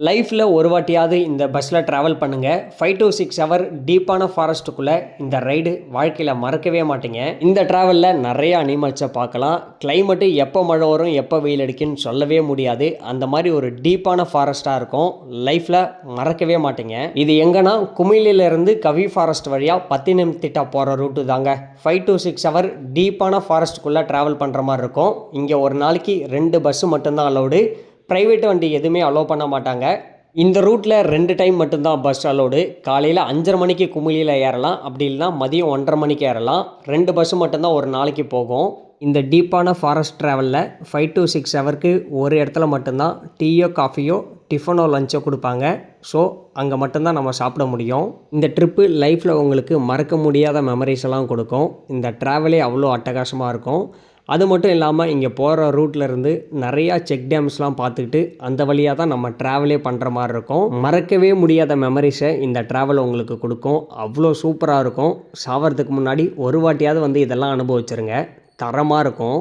லைஃப்பில் ஒரு வாட்டியாவது இந்த பஸ்ஸில் ட்ராவல் பண்ணுங்கள். 5 to 6 ஹவர் டீப்பான ஃபாரஸ்ட்டுக்குள்ளே இந்த ரைடு வாழ்க்கையில் மறக்கவே மாட்டீங்க. இந்த ட்ராவலில் நிறைய அனிமல்ஸை பார்க்கலாம். கிளைமேட்டு எப்போ மழை வரும் எப்போ வெயில் அடிக்குன்னு சொல்லவே முடியாது. அந்த மாதிரி ஒரு டீப்பான ஃபாரஸ்ட்டாக இருக்கும். லைஃப்பில் மறக்கவே மாட்டீங்க. இது எங்கன்னா குமிழிலிருந்து கவி ஃபாரஸ்ட் வழியாக பத்தினம்திட்டா போகிற ரூட்டு தாங்க. 5 to 6 ஹவர் டீப்பான ஃபாரஸ்ட்டுக்குள்ளே ட்ராவல் பண்ணுற மாதிரி இருக்கும். இங்கே ஒரு நாளைக்கு 2 பஸ்ஸு மட்டும்தான் அலௌடு. ப்ரைவேட் வண்டி எதுவுமே அலோவ் பண்ண மாட்டாங்க. இந்த ரூட்டில் 2 டைம் மட்டும்தான் பஸ் அலோடு. காலையில் 5:30 மணிக்கு குமிழியில் ஏறலாம், அப்படி இல்லைனா மதியம் 1:30 மணிக்கு ஏறலாம். 2 பஸ்ஸு மட்டும்தான் ஒரு நாளைக்கு போகும். இந்த டீப்பான ஃபாரஸ்ட் ட்ராவலில் 5 to 6 ஹவருக்கு ஒரு இடத்துல மட்டும்தான் டீயோ காஃபியோ டிஃபனோ லஞ்சோ கொடுப்பாங்க. ஸோ அங்கே மட்டும்தான் நம்ம சாப்பிட முடியும். இந்த ட்ரிப்பு லைஃப்பில் உங்களுக்கு மறக்க முடியாத மெமரிஸ் எல்லாம் கொடுக்கும். இந்த ட்ராவலே அவ்வளோ அட்டகாசமாக இருக்கும். அது மட்டும் இல்லாமல் இங்கே போகிற ரூட்லேருந்து நிறையா செக் டேம்ஸ்லாம் பார்த்துக்கிட்டு அந்த வழியாக தான் நம்ம ட்ராவலே பண்ணுற மாதிரி இருக்கும். மறக்கவே முடியாத மெமரிஸை இந்த ட்ராவல் உங்களுக்கு கொடுக்கும். அவ்வளோ சூப்பராக இருக்கும். சாவறதுக்கு முன்னாடி ஒரு வாட்டியாவது வந்து இதெல்லாம் அனுபவிச்சிருங்க. தரமாக இருக்கும்.